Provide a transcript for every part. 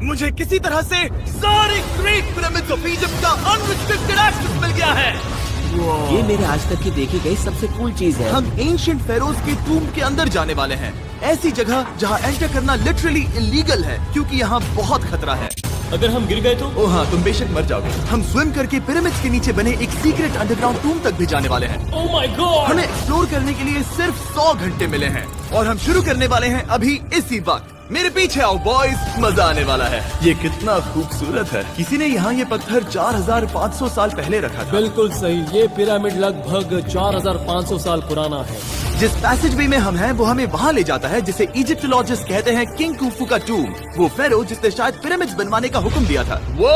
मुझे किसी तरह से सारी ग्रेट पिरामिड्स ऑफ इजिप्ट का अनरिस्ट्रिक्टेड एक्सेस मिल गया है। ये मेरे आज तक की देखी गई सबसे कूल चीज है। हम एंशिएंट फेरोज के टूम के अंदर जाने वाले हैं, ऐसी जगह जहाँ एंटर करना लिटरली इलीगल है क्योंकि यहाँ बहुत खतरा है। अगर हम गिर गए तो? ओ हाँ, तुम बेशक मर जाओगे। हम स्विम करके पिरामिड्स के नीचे बने एक सीक्रेट अंडरग्राउंड टूम तक भी जाने वाले हैं। Oh my God! हमें एक्सप्लोर करने के लिए सिर्फ 100 घंटे मिले हैं और हम शुरू करने वाले हैं अभी इसी वक्त। मेरे पीछे आओ बॉयज, मजा आने वाला है। ये कितना खूबसूरत है। किसी ने यहाँ ये पत्थर 4500 साल पहले रखा था। बिल्कुल सही, ये पिरामिड लगभग 4500 साल पुराना है। जिस पैसेज वे में हम हैं वो हमें वहाँ ले जाता है जिसे इजिप्टोलॉजिस्ट कहते हैं किंग कुफू का टूम, वो फेरो जिसने शायद पिरामिड्स बनवाने का हुक्म दिया था। वो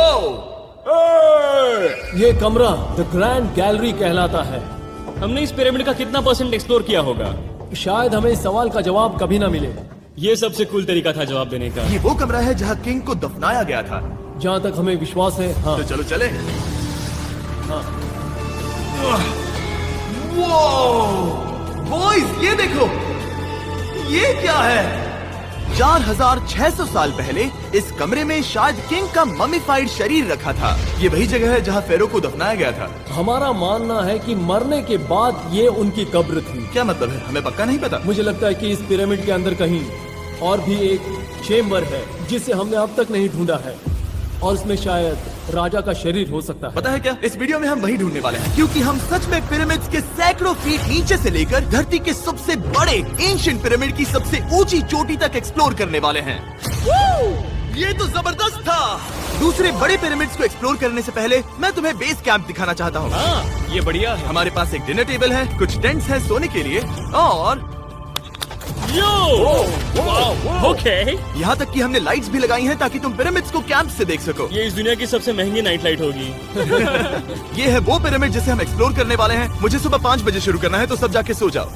ये कमरा द ग्रैंड गैलरी कहलाता है। हमने इस पिरामिड का कितना % एक्सप्लोर किया होगा? शायद हमें इस सवाल का जवाब कभी ना मिले। ये सबसे कूल तरीका था जवाब देने का। ये वो कमरा है जहाँ किंग को दफनाया गया था। जहाँ तक हमें विश्वास है। हाँ। तो चलो चले। हाँ। बॉयज ये देखो, ये क्या है? 4600 साल पहले इस कमरे में शायद किंग का ममीफाइड शरीर रखा था। ये वही जगह है जहाँ फेरो को दफनाया गया था। हमारा मानना है कि मरने के बाद ये उनकी कब्र थी। क्या मतलब है? हमें पक्का नहीं पता। मुझे लगता है कि इस पिरामिड के अंदर कहीं और भी एक चेम्बर है जिसे हमने अब तक नहीं ढूंढा है और उसमें शायद राजा का शरीर हो सकता है। पता है क्या, इस वीडियो में हम वही ढूंढने वाले हैं क्योंकि हम सच में पिरामिड्स के सैकड़ों फीट नीचे से लेकर धरती के सबसे बड़े एंशिएंट पिरामिड की सबसे ऊंची चोटी तक एक्सप्लोर करने वाले हैं। ये तो जबरदस्त था। दूसरे बड़े पिरामिड्स को एक्सप्लोर करने से पहले मैं तुम्हें बेस कैंप दिखाना चाहता हूँ। हाँ, ये बढ़िया है। हमारे पास एक डिनर टेबल है, कुछ टेंट्स हैं सोने के लिए और ओके। यहाँ तक कि हमने लाइट्स भी लगाई हैं ताकि तुम पिरामिड्स को कैंप से देख सको। ये इस दुनिया की सबसे महंगी नाइट लाइट होगी। ये है वो पिरामिड जिसे हम एक्सप्लोर करने वाले हैं। मुझे सुबह 5 बजे शुरू करना है तो सब जाके सो जाओ।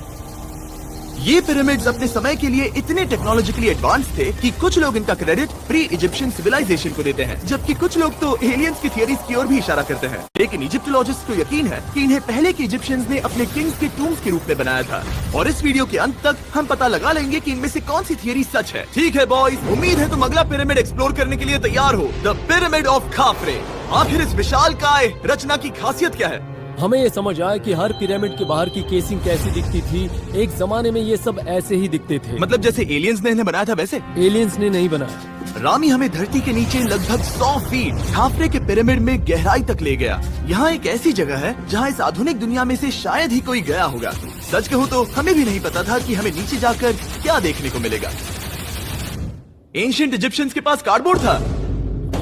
ये पिरामिड्स अपने समय के लिए इतने टेक्नोलॉजिकली एडवांस थे कि कुछ लोग इनका क्रेडिट प्री इजिप्शियन सिविलाइजेशन को देते हैं, जबकि कुछ लोग तो एलियंस की थियरीज की ओर भी इशारा करते हैं। लेकिन इजिप्टोलॉजिस्ट को यकीन है कि इन्हें पहले के इजिप्शियंस ने अपने किंग्स के टूम्स के रूप में बनाया था। और इस वीडियो के अंत तक हम पता लगा लेंगे कि इनमें से कौन सी थियरी सच है। ठीक है बॉयज, उम्मीद है तुम अगला पिरामिड एक्सप्लोर करने के लिए तैयार हो, द पिरामिड ऑफ खाफरे। आखिर इस विशालकाय रचना की खासियत क्या है? हमें ये समझ आया कि हर पिरामिड के बाहर की केसिंग कैसी दिखती थी। एक जमाने में ये सब ऐसे ही दिखते थे। मतलब जैसे एलियंस ने इन्हें बनाया था वैसे? एलियंस ने नहीं बनाया। रामी हमें धरती के नीचे लगभग 100 फीट खाफरे के पिरामिड में गहराई तक ले गया। यहाँ एक ऐसी जगह है जहाँ इस आधुनिक दुनिया में से शायद ही कोई गया होगा। सच कहूँ तो हमें भी नहीं पता था कि हमें नीचे जाकर क्या देखने को मिलेगा। एंशिएंट इजिप्शियंस के पास कार्डबोर्ड था।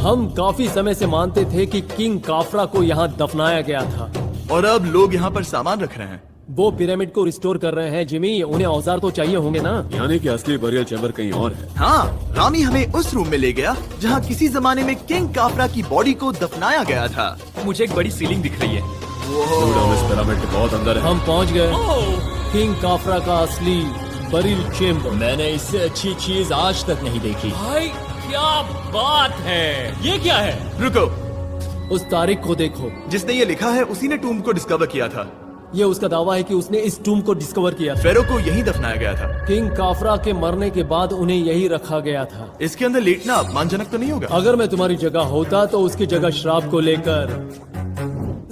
हम काफी समय से मानते थे कि किंग काफरा को यहाँ दफनाया गया था और अब लोग यहाँ पर सामान रख रहे हैं। वो पिरामिड को रिस्टोर कर रहे हैं। जिमी, उन्हें औजार तो चाहिए होंगे ना? यानी कि असली बरियल चैम्बर कहीं और है। हाँ, रामी हमें उस रूम में ले गया जहाँ किसी जमाने में किंग काफरा की बॉडी को दफनाया गया था। मुझे एक बड़ी सीलिंग दिख रही है। हम इस पिरामिड के बहुत अंदर है। हम पहुँच गए किंग काफरा का असली बरियल चेम्बर। मैंने इससे अच्छी चीज आज तक नहीं देखी। भाई क्या बात है! ये क्या है? रुको, उस तारीख को देखो। जिसने ये लिखा है उसी ने टूम को डिस्कवर किया था। ये उसका दावा है कि उसने इस टूम को डिस्कवर किया था। फेरो को यहीं दफनाया गया था। किंग काफरा के मरने के बाद उन्हें यही रखा गया था। इसके अंदर लेटना अपमानजनक तो नहीं होगा? अगर मैं तुम्हारी जगह होता तो उसकी जगह श्राप को लेकर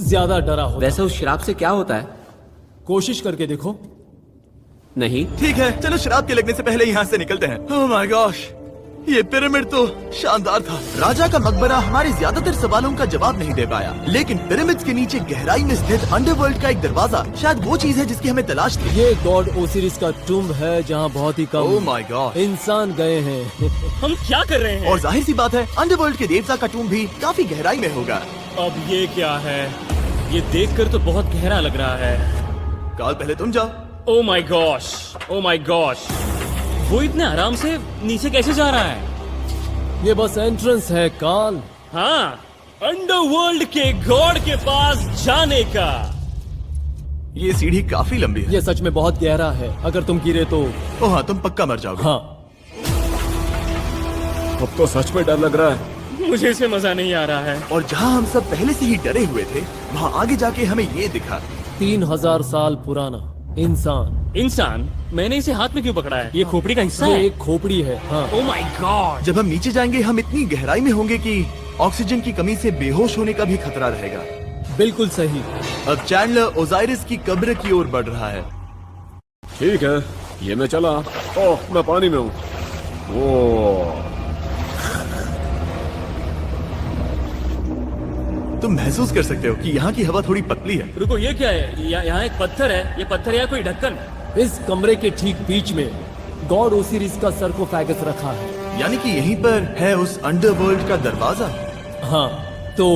ज्यादा डरा होता। वैसे उस शराब से क्या होता है? कोशिश करके देखो। नहीं। ठीक है, चलो शराब के लगने से पहले यहाँ से निकलते हैं। ओह माय गॉश, ये पिरामिड तो शानदार था। राजा का मकबरा हमारे ज्यादातर सवालों का जवाब नहीं दे पाया, लेकिन पिरामिड्स के नीचे गहराई में स्थित अंडरवर्ल्ड का एक दरवाजा शायद वो चीज है जिसकी हमें तलाश थी। ये गॉड ओसिरिस का टूम है जहाँ बहुत ही कम ओह माय गॉड इंसान गए हैं। हम क्या कर रहे हैं? और जाहिर सी बात है अंडरवर्ल्ड के देवता का टूम भी काफी गहराई में होगा। अब ये क्या है? ये देखकर तो बहुत गहरा लग रहा है। काल पहले तुम जाओ। Oh my gosh, oh my gosh, वो इतने आराम से नीचे कैसे जा रहा है? ये बस एंट्रेंस है काल। हाँ, अंडरवर्ल्ड के गॉड के पास जाने का। ये सीढ़ी काफी लंबी है। ये सच में बहुत गहरा है। अगर तुम गिरे तो ओह हाँ, तुम पक्का मर जाओगे। हाँ। अब तो सच में डर लग रहा है। मुझे इसे मजा नहीं आ रहा है। और जहाँ हम सब पहले से ही डरे हुए थे, वहाँ आगे जाके हमें ये दिखा। 3000 साल पुराना इंसान? मैंने इसे हाथ में क्यों पकड़ा है? ये खोपड़ी का हिस्सा ये है? एक खोपड़ी है। हाँ, ओ माय गॉड! जब हम नीचे जाएंगे हम इतनी गहराई में होंगे कि ऑक्सीजन की कमी से बेहोश होने का भी खतरा रहेगा। बिल्कुल सही। अब चैंडलर ओजाइरिस की कब्र की ओर बढ़ रहा है। ठीक है, ये मैं चला। ओह, मैं पानी में हूँ। ओह, तुम महसूस कर सकते हो कि यहाँ की हवा थोड़ी पतली है। रुको, ये क्या है? यहाँ एक पत्थर है। ये पत्थर या कोई ढक्कन? इस कमरे के ठीक बीच में गॉड ओसिरिस का सरकोफेगस रखा है। यानी कि यहीं पर है उस अंडरवर्ल्ड का दरवाजा। हाँ, तो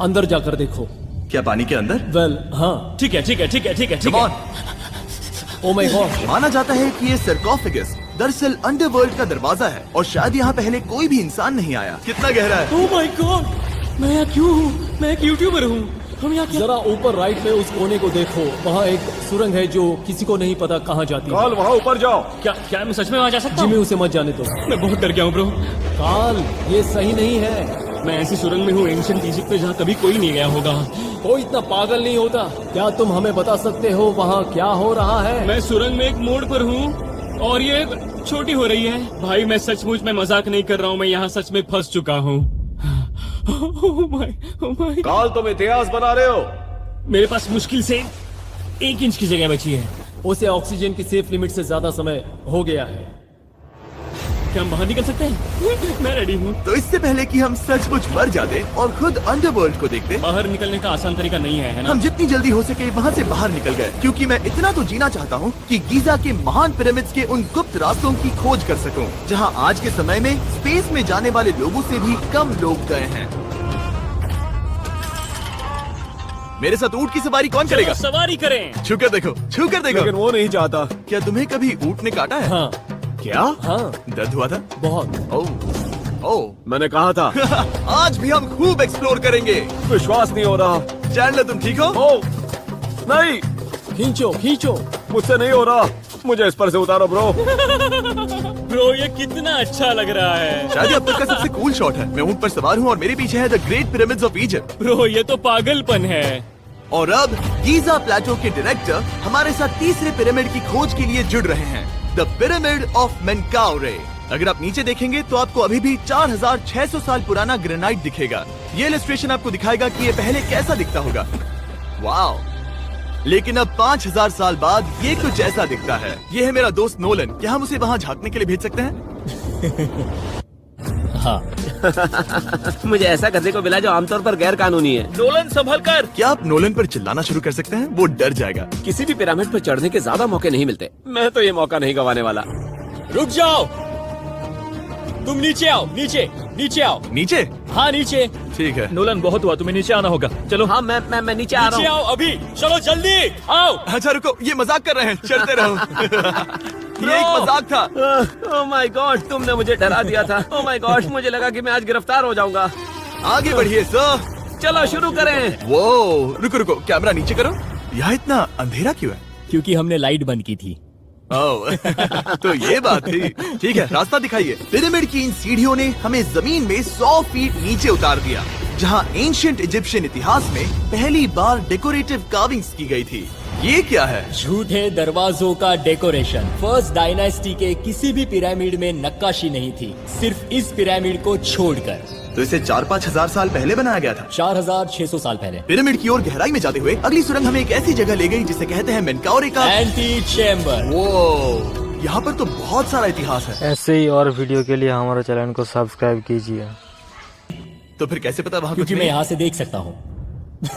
अंदर जाकर देखो। क्या पानी के अंदर? वेल, हाँ। ठीक है, ठीक है, ठीक है, ठीक है, ठीक Come है। on। ओ माय गॉड, माना जाता है कि ये सरकोफेगस दरअसल अंडरवर्ल्ड का दरवाजा है और शायद यहाँ पहले कोई भी इंसान नहीं आया। कितना गहरा है? Oh my God! मैं यहाँ क्यों हूँ? मैं एक यूट्यूबर हूँ। हम यहाँ क्या? जरा ऊपर राइट में उस कोने को देखो। वहाँ एक सुरंग है जो किसी को नहीं पता कहाँ जाती है। काल वहाँ ऊपर जाओ। क्या मैं सच में वहाँ जा सकता जिमी, हूँ? उसे मत जाने दो। मैं बहुत डर गया हूँ ब्रो। काल, ये सही नहीं है। मैं ऐसी सुरंग में हूँ एंशिएंट इजिप्ट में जहाँ कभी कोई नहीं गया होगा। कोई इतना पागल नहीं होता। क्या तुम हमें बता सकते हो वहाँ क्या हो रहा है? मैं सुरंग में एक मोड़ पर हूँ और ये छोटी हो रही है। भाई मैं सचमुच में मजाक नहीं कर रहा हूँ। मैं यहाँ सच में फंस चुका हूँ। Oh my! काल, तुम इतिहास बना रहे हो। मेरे पास मुश्किल से 1 इंच की जगह बची है। उसे ऑक्सीजन की सेफ लिमिट से ज्यादा समय हो गया है। क्या हम बाहर निकल सकते हैं? मैं रेडी हूँ। तो इससे पहले कि हम सचमुच मर जाते और खुद अंडरवर्ल्ड को देखते, बाहर निकलने का आसान तरीका नहीं है ना? हम जितनी जल्दी हो सके वहाँ से बाहर निकल गए, क्योंकि मैं इतना तो जीना चाहता हूँ कि गीजा के महान पिरामिड्स के उन गुप्त रास्तों की खोज कर सकूं, जहाँ आज के समय में स्पेस में जाने वाले लोगों से भी कम लोग गए हैं। मेरे साथ ऊंट की सवारी कौन करेगा? चलो सवारी करें। छूकर देखो, छूकर देखो। लेकिन वो नहीं चाहता। क्या तुम्हें कभी ऊंट ने काटा है? हाँ, क्या? हाँ, दर्द हुआ था? बहुत। ओह, ओह। मैंने कहा था। आज भी हम खूब एक्सप्लोर करेंगे। विश्वास नहीं हो रहा। चैंडलर, तुम ठीक हो? ओह, नहीं, खींचो, खींचो। मुझसे नहीं हो रहा। मुझे इस पर से उतारो ब्रो। ब्रो ये कितना अच्छा लग रहा है। शायद ये अब तक का सबसे कूल शॉट है। मैं ऊंट पर सवार हूँ और मेरे पीछे है the great pyramids of Egypt. Bro ये तो पागलपन है। और अब गीजा प्लेटो के डायरेक्टर हमारे साथ तीसरे पिरामिड की खोज के लिए जुड़ रहे हैं, द पिरामिड ऑफ मेनकाउरे। अगर आप नीचे देखेंगे तो आपको अभी भी 4600 साल पुराना ग्रेनाइट दिखेगा। ये इलस्ट्रेशन आपको दिखाएगा कि ये पहले कैसा दिखता होगा। वाओ! लेकिन अब 5000 साल बाद ये कुछ ऐसा दिखता है। ये है मेरा दोस्त नोलन। क्या हम उसे वहाँ झांकने के लिए भेज सकते हैं? हाँ। मुझे ऐसा करने को मिला जो आमतौर पर गैर कानूनी है। नोलन संभल कर। क्या आप नोलन पर चिल्लाना शुरू कर सकते हैं? वो डर जाएगा। किसी भी पिरामिड पर चढ़ने के ज्यादा मौके नहीं मिलते। मैं तो ये मौका नहीं गंवाने वाला। रुक जाओ, तुम नीचे आओ। नीचे नीचे आओ। नीचे? हाँ नीचे। ठीक है। नोलन बहुत हुआ, तुम्हें नीचे आना होगा। चलो हाँ, मैं नीचे आ नीचे रहा हूँ। आओ अभी। चलो जल्दी आओ। अच्छा रुको, ये मजाक कर रहे हैं। चलते रहो। ये एक मजाक था। ओह माय गॉड, तुमने मुझे डरा दिया था। ओह माय गॉड, मुझे लगा कि मैं आज गिरफ्तार हो जाऊंगा। आगे बढ़िए सर। चलो शुरू करें। वो रुको रुको, कैमरा नीचे करो। यहाँ इतना अंधेरा क्यों है? क्योंकि हमने लाइट बंद की थी। ओह, तो ये बात थी। ठीक है, रास्ता दिखाइए। पिरामिड की इन सीढ़ियों ने हमें जमीन में 100 फीट नीचे उतार दिया, जहाँ एंशिएंट इजिप्शियन इतिहास में पहली बार डेकोरेटिव कार्विंग्स की गई थी। ये क्या है? झूठे दरवाजों का डेकोरेशन। फर्स्ट डायनेस्टी के किसी भी पिरामिड में नक्काशी नहीं थी, सिर्फ इस पिरामिड को छोड़कर। तो इसे 4-5 हजार साल पहले बनाया गया था। 4600 साल पहले। पिरामिड की ओर गहराई में जाते हुए अगली सुरंग हमें एक ऐसी जगह ले गई जिसे कहते हैं मेनकाउरे का एंटी चेम्बर। वो यहाँ पर तो बहुत सारा इतिहास है। ऐसे ही और वीडियो के लिए हमारे चैनल को सब्सक्राइब कीजिए। तो फिर कैसे पता वहाँ कुछ क्योंकि मैं नहीं? यहाँ से देख सकता हूँ।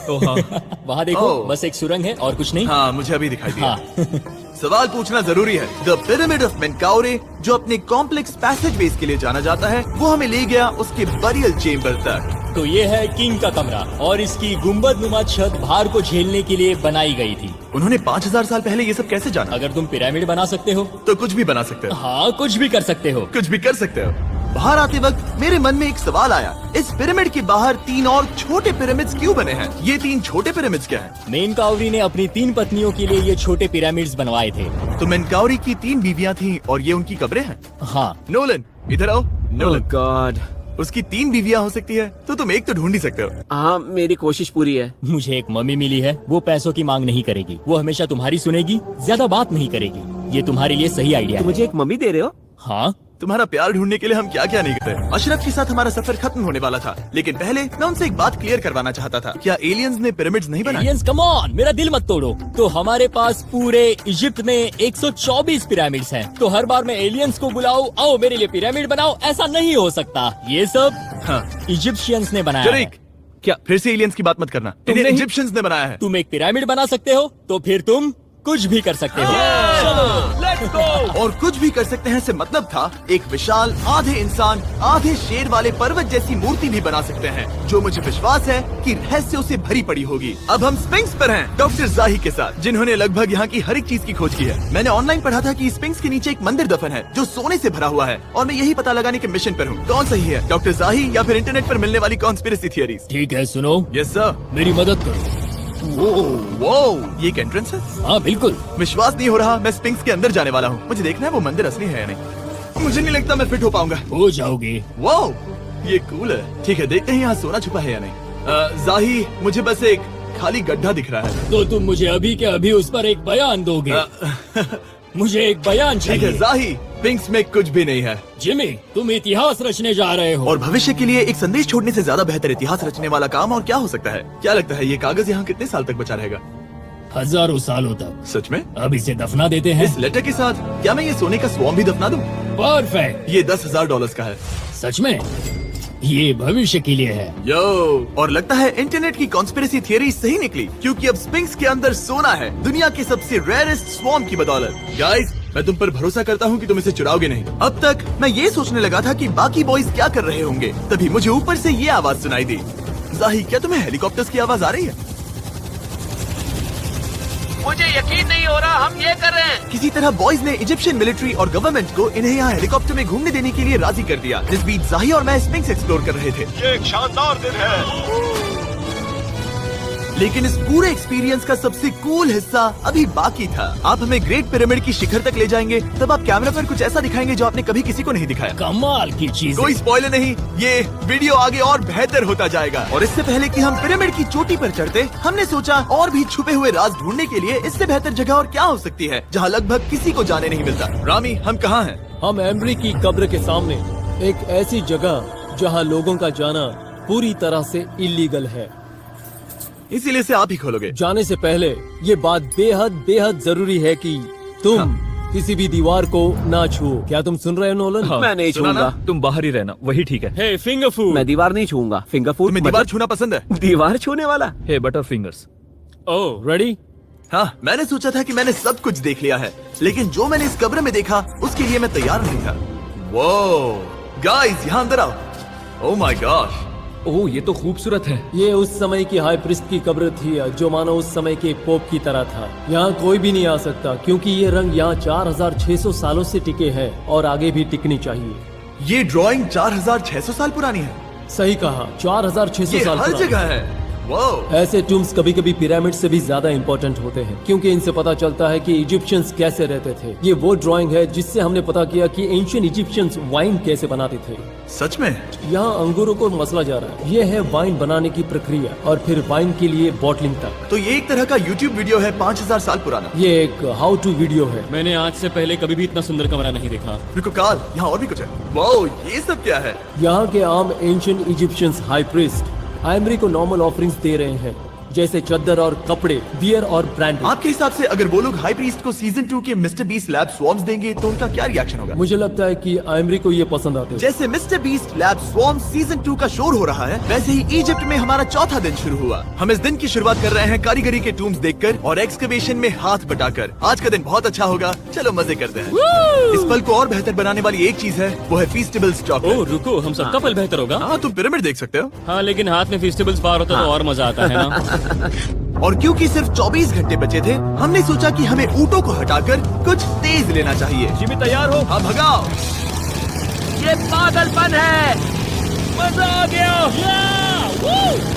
वहाँ देखो, ओह। बस एक सुरंग है और कुछ नहीं। हाँ, मुझे अभी दिखाई दिया। हाँ। सवाल पूछना जरूरी है। द पिरामिड ऑफ मेनकाउरे, जो अपने कॉम्प्लेक्स पैसेजवेज के लिए जाना जाता है, वो हमें ले गया उसके बरियल चेम्बर तक। तो ये है किंग का कमरा और इसकी गुम्बद नुमा छत भार को झेलने के लिए बनाई गई थी। उन्होंने 5000 साल पहले ये सब कैसे जाना? अगर तुम पिरामिड बना सकते हो तो कुछ भी बना सकते हो। हाँ, कुछ भी कर सकते हो। कुछ भी कर सकते हो। बाहर आते वक्त मेरे मन में एक सवाल आया, इस पिरामिड के बाहर 3 और छोटे पिरामिड्स क्यों बने हैं? ये 3 छोटे पिरामिड्स क्या हैं? मेनकाउरी ने अपनी 3 पत्नियों के लिए ये छोटे पिरामिड्स बनवाए थे। तो मेनकाउरी की 3 बीवियां थीं और ये उनकी कब्रें हैं। हाँ। नोलन, इधर आओ। ओह नोलन, गॉड, उसकी 3 बीवियां हो सकती है, तो तुम एक तो ढूंढ ही सकते हो। हाँ, मेरी कोशिश पूरी है। मुझे एक मम्मी मिली है, वो पैसों की मांग नहीं करेगी, वो हमेशा तुम्हारी सुनेगी, ज्यादा बात नहीं करेगी। ये तुम्हारे लिए सही आइडिया तो है। मुझे एक मम्मी दे रहे हो? हाँ, तुम्हारा प्यार ढूंढने के लिए हम क्या क्या नहीं करते। अशरफ के साथ हमारा सफर खत्म होने वाला था, लेकिन पहले मैं उनसे एक बात क्लियर करवाना चाहता था। क्या एलियंस ने पिरामिड्स नहीं बनाए? एलियंस कम ऑन, मेरा दिल मत तोड़ो। तो हमारे पास पूरे इजिप्ट में 124 पिरामिड्स हैं। तो हर बार मैं एलियंस को बुलाऊं, आओ मेरे लिए पिरामिड बनाओ, ऐसा नहीं हो सकता। ये सब हाँ। इजिप्शियंस ने बनाया है। शरीक, क्या फिर से एलियंस की बात मत करना। तुमने इन्हें ही- इजिप्शियंस ने बनाया है। तुम एक पिरामिड बना सकते हो, तो फिर तुम कुछ भी कर सकते हो। Let's go. और कुछ भी कर सकते हैं से मतलब था एक विशाल आधे इंसान आधे शेर वाले पर्वत जैसी मूर्ति भी बना सकते हैं, जो मुझे विश्वास है कि रहस्यों से भरी पड़ी होगी। अब हम स्पिंक्स पर हैं, डॉक्टर जाही के साथ, जिन्होंने लगभग यहाँ की हर एक चीज की खोज की है। मैंने ऑनलाइन पढ़ा था कि स्पिंक्स के नीचे एक मंदिर दफन है जो सोने से भरा हुआ है, और मैं यही पता लगाने के मिशन पर हूँ। कौन सही है, डॉक्टर जाही या फिर इंटरनेट पर मिलने वाली कॉन्स्पिरेसी थियरीज? ठीक है, सुनो, यस सर। मेरी मदद करो। वो ये एक एंट्रेंस है? हाँ बिल्कुल। विश्वास नहीं हो रहा, मैं स्पिंक्स के अंदर जाने वाला हूँ। मुझे देखना है वो मंदिर असली है या नहीं। मुझे नहीं लगता मैं फिट हो पाऊंगा। हो जाओगे। वाओ, ये कूल है। ठीक है, देखते हैं यहाँ सोना छुपा है या नहीं। जाही, मुझे बस एक खाली गड्ढा दिख रहा है। तो तुम मुझे अभी के अभी उस पर एक बयान दोगे? मुझे एक बयान ठीक है चाहिए। जाही, स्पिंक्स में कुछ भी नहीं है। जिमी, तुम इतिहास रचने जा रहे हो। और भविष्य के लिए एक संदेश छोड़ने से ज्यादा बेहतर इतिहास रचने वाला काम और क्या हो सकता है? क्या लगता है ये कागज यहाँ कितने साल तक बचा रहेगा? हजारों सालों तक। सच में? अब इसे दफना देते हैं। इस लेटर के साथ क्या मैं ये सोने का स्वॉर्म भी दफना दूं? परफेक्ट। ये $10,000 का है। सच में? ये भविष्य के लिए है। यो, और लगता है इंटरनेट की कॉन्स्पिरेसी थियरी सही निकली, क्योंकि अब स्पिंक्स के अंदर सोना है, दुनिया के सबसे रेयरेस्ट स्वॉर्म की बदौलत। गाइस, मैं तुम पर भरोसा करता हूँ कि तुम इसे चुराओगे नहीं। अब तक मैं ये सोचने लगा था कि बाकी बॉयज क्या कर रहे होंगे, तभी मुझे ऊपर से ये आवाज सुनाई दी। जाही, क्या तुम्हें हेलीकॉप्टर्स की आवाज आ रही है? मुझे यकीन नहीं हो रहा हम ये कर रहे हैं। किसी तरह बॉयज ने इजिप्शियन मिलिट्री और गवर्नमेंट को इन्हें यहाँ हेलीकॉप्टर में घूमने देने के लिए राजी कर दिया, जिस बीच जाही और मैं स्पिंक्स एक्सप्लोर कर रहे थे। ये एक शानदार दिन है। लेकिन इस पूरे एक्सपीरियंस का सबसे कूल हिस्सा अभी बाकी था। आप हमें ग्रेट पिरामिड की शिखर तक ले जाएंगे, तब आप कैमरा पर कुछ ऐसा दिखाएंगे जो आपने कभी किसी को नहीं दिखाया। कमाल की चीज। कोई स्पॉइलर नहीं, ये वीडियो आगे और बेहतर होता जाएगा। और इससे पहले कि हम पिरामिड की चोटी पर चढ़ते, हमने सोचा और भी छुपे हुए राज ढूंढने के लिए इससे बेहतर जगह और क्या हो सकती है, जहाँ लगभग किसी को जाने नहीं मिलता। रामी, हम कहाँ हैं? हम एमरी की कब्र के सामने, एक ऐसी जगह जहां लोगों का जाना पूरी तरह से इलीगल है। इसीलिए से आप ही खोलोगे। जाने से पहले ये बात बेहद बेहद जरूरी है कि तुम किसी भी दीवार को ना छुओ। क्या तुम सुन रहे हो नोलन? मैं नहीं सुना छूऊंगा। ना? तुम बाहर ही रहना, वही ठीक है। हे फिंगर फूड। मैं दीवार नहीं छूऊंगा। फिंगर फूड तुम्हें दीवार छूना पसंद है? दीवार छूने वाला? हे बटर फिंगर्स। ओह, रेडी? हाँ, मैंने सोचा था कि मैंने सब कुछ देख लिया है, लेकिन जो मैंने इस कब्र में देखा उसके लिए मैं तैयार नहीं था। वो गाइस, यहाँ अंदर आओ। ओह माय गॉश, ओह, ये तो खूबसूरत है। ये उस समय की हाई प्रिस्ट की कब्र थी, जो मानो उस समय के पोप की तरह था। यहाँ कोई भी नहीं आ सकता, क्योंकि ये रंग यहाँ 4600 सालों से टिके हैं और आगे भी टिकनी चाहिए। ये ड्राइंग 4600 साल पुरानी है। सही कहा, 4600 ये साल हर पुरानी। जगह है। वो ऐसे टूम्स कभी कभी पिरामिड से भी ज्यादा इंपॉर्टेंट होते हैं, क्योंकि इनसे पता चलता है कि इजिप्शियंस कैसे रहते थे। ये वो ड्राइंग है जिससे हमने पता किया कि एंशियंट इजिप्शियंस वाइन कैसे बनाते थे। सच में? यहाँ अंगूरों को मसला जा रहा है। ये है वाइन बनाने की प्रक्रिया और फिर वाइन के लिए बॉटलिंग तक। तो ये एक तरह का YouTube वीडियो है 5000 साल पुराना। ये एक हाउ टू वीडियो है। मैंने आज से पहले कभी भी इतना सुंदर कमरा नहीं देखा। रुको काल, यहाँ और भी कुछ है। वाओ, ये सब क्या है? यहाँ के आम एंशियंट इजिप्शियंस हाई प्रीस्ट आयमरी को नॉर्मल ऑफरिंग्स दे रहे हैं, जैसे चद्दर और कपड़े, बियर और ब्रांड। आपके हिसाब से अगर वो लोग हाई प्रीस्ट को सीजन 2 के मिस्टर बीस्ट लैब स्वॉर्म्स देंगे तो उनका क्या रिएक्शन होगा? मुझे लगता है कि आयमरी को ये पसंद आते हैं। जैसे मिस्टर बीस्ट लैब स्वॉर्म्स सीजन 2 का शोर हो रहा है, वैसे ही इजिप्ट में हमारा चौथा दिन शुरू हुआ। हम इस दिन की शुरुआत कर रहे हैं कारीगरी के टूम्स देखकर और एक्सकवेशन में हाथ बटाकर। आज का दिन बहुत अच्छा होगा, चलो मजे करते हैं। इस पल को और बेहतर बनाने वाली एक चीज है, वो है फीस्टेबल्स ओह चॉकलेट। रुको, हम सबका पल बेहतर होगा। हाँ, तुम पिरामिड देख सकते हो। हाँ, लेकिन हाथ में फेस्टिवल्स बार होता तो और मजा आता है ना। और क्योंकि सिर्फ 24 घंटे बचे थे, हमने सोचा कि हमें ऊँटों को हटाकर कुछ तेज लेना चाहिए। जिमी तैयार हो? हाँ, भगाओ। ये पागलपन है। मजा आ गया।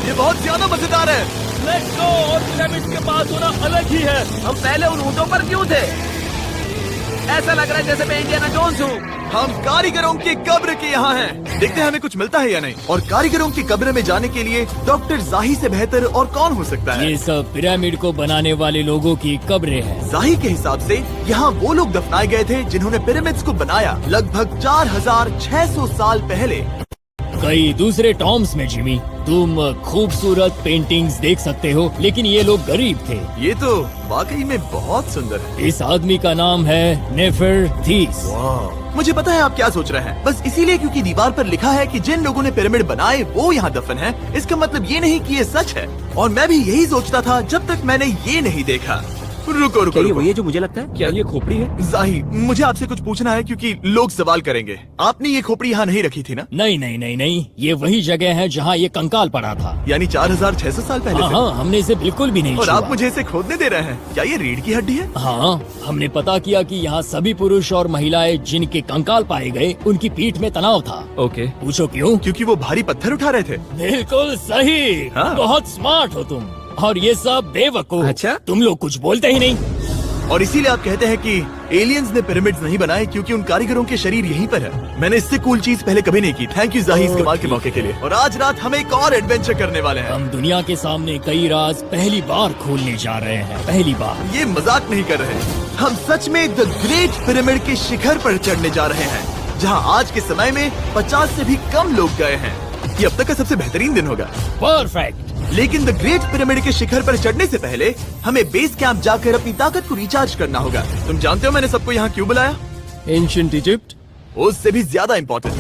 ये बहुत ज्यादा मजेदार है। Let's go. और पिरामिड के पास होना अलग ही है। हम पहले उन ऊँटों पर क्यों थे? ऐसा लग रहा है जैसे मैं इंडियाना जोन्स हूँ। हम कारीगरों की कब्र के यहाँ हैं। देखते हैं हमें कुछ मिलता है या नहीं। और कारीगरों की कब्र में जाने के लिए डॉक्टर जाही से बेहतर और कौन हो सकता है। ये सब पिरामिड को बनाने वाले लोगों की कब्रें हैं। जाही के हिसाब से यहाँ वो लोग दफनाए गए थे जिन्होंने पिरामिड्स को बनाया लगभग 4600 साल पहले। कई दूसरे टॉम्स में जिमी, तुम खूबसूरत पेंटिंग्स देख सकते हो, लेकिन ये लोग गरीब थे। ये तो वाकई में बहुत सुंदर है। इस आदमी का नाम है नेफरथीस। मुझे पता है आप क्या सोच रहे हैं, बस इसीलिए क्योंकि दीवार पर लिखा है कि जिन लोगों ने पिरामिड बनाए वो यहाँ दफन है, इसका मतलब ये नहीं कि ये सच है। और मैं भी यही सोचता था जब तक मैंने ये नहीं देखा। रुको रुको रुको। ये जो मुझे लगता है, क्या ये खोपड़ी है? जाही, मुझे आपसे कुछ पूछना है क्योंकि लोग सवाल करेंगे। आपने ये खोपड़ी यहाँ नहीं रखी थी ना? नहीं नहीं नहीं नहीं, ये वही जगह है जहाँ ये कंकाल पड़ा था। यानी 4600 साल पहले से? हाँ, हमने इसे बिल्कुल भी नहीं और छुआ। आप मुझे इसे खोदने दे रहे हैं? क्या ये रीढ़ की हड्डी है? हाँ, हमने पता किया कि यहाँ सभी पुरुष और महिलाएं जिनके कंकाल पाए गए उनकी पीठ में तनाव था। ओके। पूछो क्यों? क्योंकि वो भारी पत्थर उठा रहे थे। बिल्कुल सही। हाँ। बहुत स्मार्ट हो तुम। और ये सब बेवकूफ। अच्छा? तुम लोग कुछ बोलते ही नहीं। और इसीलिए आप कहते हैं कि एलियंस ने पिरामिड्स नहीं बनाए क्योंकि उन कारीगरों के शरीर यहीं पर है। मैंने इससे कूल चीज पहले कभी नहीं की। थैंक यू जाही इस कमाल के मौके के लिए। और आज रात हम एक और एडवेंचर करने वाले हैं। हम दुनिया के सामने कई राज पहली बार खोलने जा रहे हैं। पहली बार। ये मजाक नहीं कर रहे। हम सच में द ग्रेट पिरामिड के शिखर पर चढ़ने जा रहे हैं, जहाँ आज के समय में 50 से भी कम लोग गए हैं। ये अब तक का सबसे बेहतरीन दिन होगा। परफेक्ट। लेकिन द ग्रेट पिरामिड के शिखर पर चढ़ने से पहले हमें बेस कैंप जाकर अपनी ताकत को रिचार्ज करना होगा। तुम जानते हो मैंने सबको यहाँ क्यों बुलाया? Ancient Egypt. उससे भी ज्यादा इम्पोर्टेंट,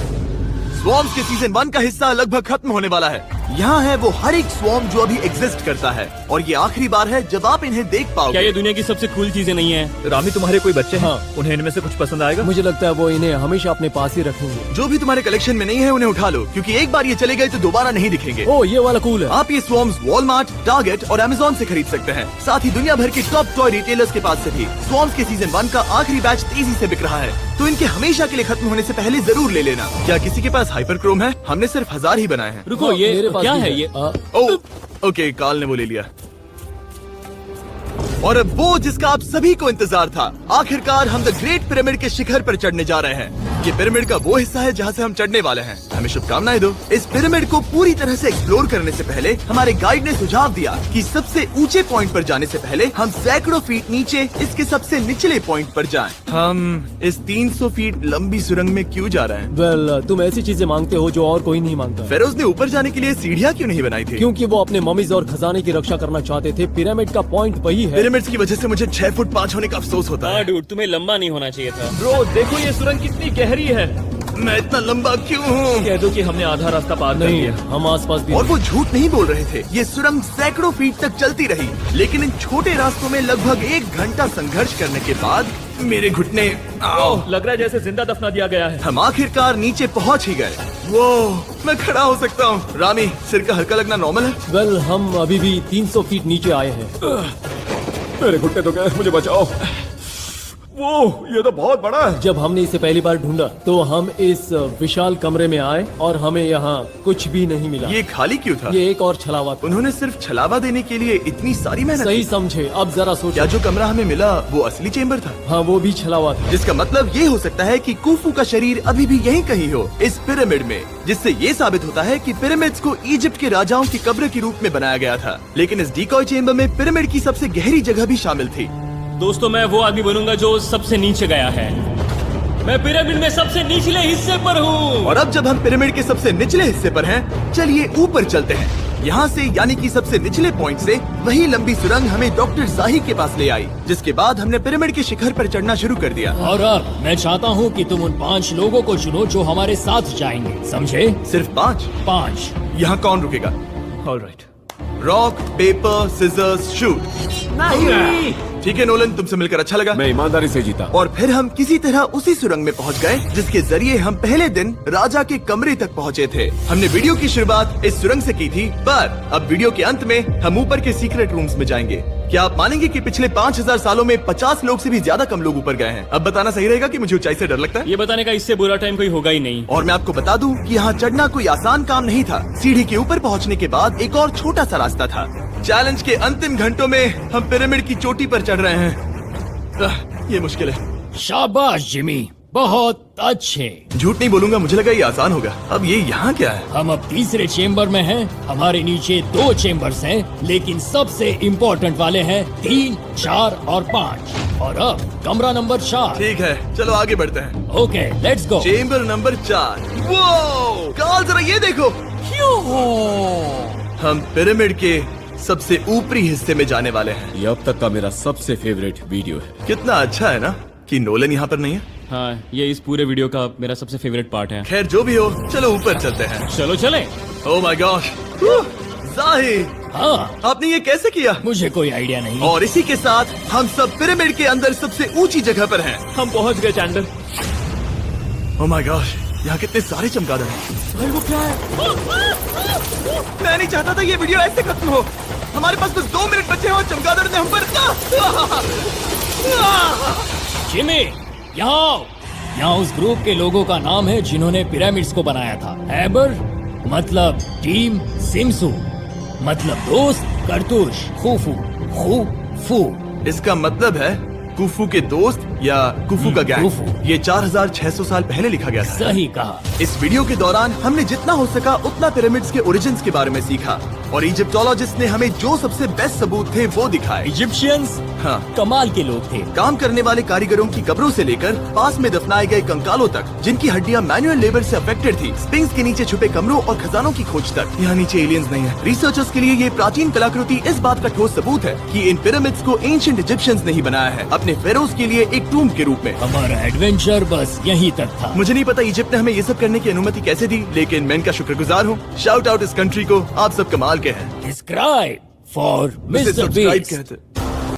स्वॉर्म्स के सीजन 1 का हिस्सा लगभग खत्म होने वाला है। यहाँ है वो हर एक स्वॉर्म जो अभी एग्जिस्ट करता है, और ये आखिरी बार है जब आप इन्हें देख क्या पाओगे। ये दुनिया की सबसे कूल चीजें नहीं है? रामी, तुम्हारे कोई बच्चे हैं? हाँ। उन्हें इनमें से कुछ पसंद आएगा? मुझे लगता है वो इन्हें हमेशा अपने पास ही रखेंगे। जो भी तुम्हारे कलेक्शन में नहीं है उन्हें उठा लो, क्योंकि एक बार ये चले गए तो दोबारा नहीं दिखेंगे। ओ, ये वाला कूल है। आप ये स्वॉर्म्स वॉलमार्ट, टारगेट और अमेज़न से खरीद सकते हैं। साथ ही दुनिया भर के टॉप टॉय रिटेलर्स के पास से भी। स्वॉर्म्स के सीजन 1 का आखिरी बैच तेजी से बिक रहा है, तो इनके हमेशा के लिए खत्म होने से पहले जरूर ले लेना। क्या किसी के पास हाइपर क्रोम है? हमने सिर्फ 1000 ही बनाए हैं। रुको, हाँ, ये मेरे पास क्या भी है ये? ओ, ओके, काल ने वो ले लिया। और अब वो जिसका आप सभी को इंतजार था, आखिरकार हम द ग्रेट पिरामिड के शिखर पर चढ़ने जा रहे हैं। ये पिरामिड का वो हिस्सा है जहाँ से हम चढ़ने वाले हैं। हमें शुभकामनाएं दो। इस पिरामिड को पूरी तरह से एक्सप्लोर करने से पहले हमारे गाइड ने सुझाव दिया कि सबसे ऊंचे पॉइंट पर जाने से पहले हम सैकड़ों फीट नीचे इसके सबसे निचले पॉइंट पर जाएं। हम इस 300 फीट लंबी सुरंग में क्यों जा रहे हैं? वेल, तुम ऐसी चीजें मांगते हो जो और कोई नहीं मांगता। फेरोज ने ऊपर जाने के लिए सीढ़ियाँ क्यों नहीं बनाई थी? क्योंकि वो अपने ममीज और खजाने की रक्षा करना चाहते थे। पिरामिड का पॉइंट वही है। पिरामिड्स की वजह से मुझे 6 फुट 5 होने का अफसोस होता है। हाँ डूड, तुम्हें लंबा नहीं होना चाहिए था। ब्रो, देखो ये सुरंग कितनी गहरी है। मैं इतना लंबा क्यों हूँ? कह दो कि हमने आधा रास्ता पार कर नहीं, लिया। हम आसपास भी और वो झूठ नहीं बोल रहे थे। ये सुरंग सैकड़ों फीट तक चलती रही, लेकिन इन छोटे रास्तों में लगभग 1 घंटा संघर्ष करने के बाद मेरे घुटने ओह, लग रहा है जैसे जिंदा दफना दिया गया है। हम आखिरकार नीचे पहुंच ही गए। वो मैं खड़ा हो सकता हूँ। रामी, सिर का हल्का लगना नॉर्मल है? वेल, हम अभी भी 300 फीट नीचे आए हैं। मेरे घुटने तो गए, मुझे बचाओ। वो ये तो बहुत बड़ा है। जब हमने इसे पहली बार ढूंढा तो हम इस विशाल कमरे में आए और हमें यहाँ कुछ भी नहीं मिला। ये खाली क्यों था? ये एक और छलावा था। उन्होंने सिर्फ छलावा देने के लिए इतनी सारी मेहनत सही की? समझे। अब जरा सोचो। क्या जो कमरा हमें मिला वो असली चेम्बर था? हाँ, वो भी छलावा था। जिसका मतलब ये हो सकता है कि कुफू का शरीर अभी भी यहीं कहीं हो, इस पिरामिड में, जिससे ये साबित होता है कि पिरामिड्स को इजिप्ट के राजाओं की कब्र के रूप में बनाया गया था। लेकिन इस डिकॉय चेम्बर में पिरामिड की सबसे गहरी जगह भी शामिल थी। दोस्तों, मैं वो आदमी बनूंगा जो सबसे नीचे गया है। मैं पिरामिड में सबसे निचले हिस्से पर हूँ। और अब जब हम पिरामिड के सबसे निचले हिस्से पर हैं, चलिए ऊपर चलते हैं। यहाँ से, यानी कि सबसे निचले पॉइंट से, वही लंबी सुरंग हमें डॉक्टर जाही के पास ले आई, जिसके बाद हमने पिरामिड के शिखर पर चढ़ना शुरू कर दिया। और अब मैं चाहता हूँ कि तुम उन 5 लोगों को चुनो जो हमारे साथ जाएंगे, समझे? सिर्फ 5? 5। यहाँ कौन रुकेगा? Alright. Rock, paper, scissors, shoot. ठीक है नोलन, तुमसे मिलकर अच्छा लगा। मैं ईमानदारी से जीता। और फिर हम किसी तरह उसी सुरंग में पहुंच गए जिसके जरिए हम पहले दिन राजा के कमरे तक पहुंचे थे। हमने वीडियो की शुरुआत इस सुरंग से की थी, पर अब वीडियो के अंत में हम ऊपर के सीक्रेट रूम्स में जाएंगे। क्या आप मानेंगे कि पिछले 5000 सालों में 50 लोग से भी ज्यादा कम लोग ऊपर गए हैं? अब बताना सही रहेगा कि मुझे ऊंचाई से डर लगता है? ये बताने का इससे बुरा टाइम कोई होगा ही नहीं। और मैं आपको बता दूं कि यहाँ चढ़ना कोई आसान काम नहीं था। सीढ़ी के ऊपर पहुँचने के बाद एक और छोटा सा रास्ता था। चैलेंज के अंतिम घंटों में हम पिरामिड की चोटी पर चढ़ रहे हैं। ये मुश्किल है। शाबाश जिमी, बहुत अच्छे। झूठ नहीं बोलूंगा, मुझे लगा ये आसान होगा। अब ये यहाँ क्या है? हम अब तीसरे चेम्बर में हैं। हमारे नीचे 2 चेम्बर्स हैं, लेकिन सबसे इम्पोर्टेंट वाले हैं 3, 4 और 5। और अब कमरा नंबर 4। ठीक है, चलो आगे बढ़ते हैं। Okay, let's go. Chamber number 4। वो कार्ल, जरा ये देखो। हम पिरामिड के सबसे ऊपरी हिस्से में जाने वाले हैं। ये अब तक का मेरा सबसे फेवरेट वीडियो है। कितना अच्छा है ना कि नोलन यहाँ पर नहीं है। हाँ, ये इस पूरे वीडियो का मेरा सबसे फेवरेट पार्ट है। खैर जो भी हो, चलो ऊपर चलते हैं। चलो चले। ओह माय गॉश, जाहिर, हाँ, आपने ये कैसे किया? मुझे कोई आइडिया नहीं। और इसी के साथ हम सब पिरामिड के अंदर सबसे ऊंची जगह पर हैं। हम पहुंच गए चैंडलर। ओह माय गॉश, यहाँ कितने सारे चमगादड़ हैं। भाई वो क्या है? मैं नहीं चाहता था ये वीडियो ऐसे खत्म हो। हमारे पास बस 2 मिनट बचे हैं और चमगादड़ ने हम पर जिमी, यहाँ आओ। यहाँ उस ग्रुप के लोगों का नाम है जिन्होंने पिरामिड्स को बनाया था। हैबर मतलब टीम, सिमसू मतलब दोस्त, करतुश, खुफू, खुफू। इसका मतलब है कुफू के दोस्त या कुफू का गैंग। कुफू। ये 4600 साल पहले लिखा गया था। सही कहा। इस वीडियो के दौरान हमने जितना हो सका उतना पिरामिड्स के ओरिजिन्स के बारे में सीखा और इजिप्टोलॉजिस्ट ने हमें जो सबसे बेस्ट सबूत थे वो दिखाए। इजिप्शियंस हाँ, कमाल के लोग थे। काम करने वाले कारीगरों की कब्रों से लेकर पास में दफनाए गए कंकालों तक, जिनकी हड्डियां मैनुअल लेबर से अफेक्टेड थी, स्पिंक्स के नीचे छुपे कमरों और खजानों की खोज तक। यहाँ नीचे एलियंस नहीं है। रिसर्चर्स के लिए ये प्राचीन कलाकृति इस बात का ठोस सबूत है कि इन पिरामिड्स को एंशिएंट इजिप्शियंस ने ही बनाया है, अपने फेरोज के लिए एक टूम्ब के रूप में। हमारा एडवेंचर बस यहीं तक था। मुझे नहीं पता इजिप्ट ने हमें ये सब करने की अनुमति कैसे दी, लेकिन मैं इनका शुक्रगुजार हूँ। शाउट आउट इस कंट्री को, आप सब कमाल के हैं। Subscribe for इसे Mr. Subscribe Beast. कहते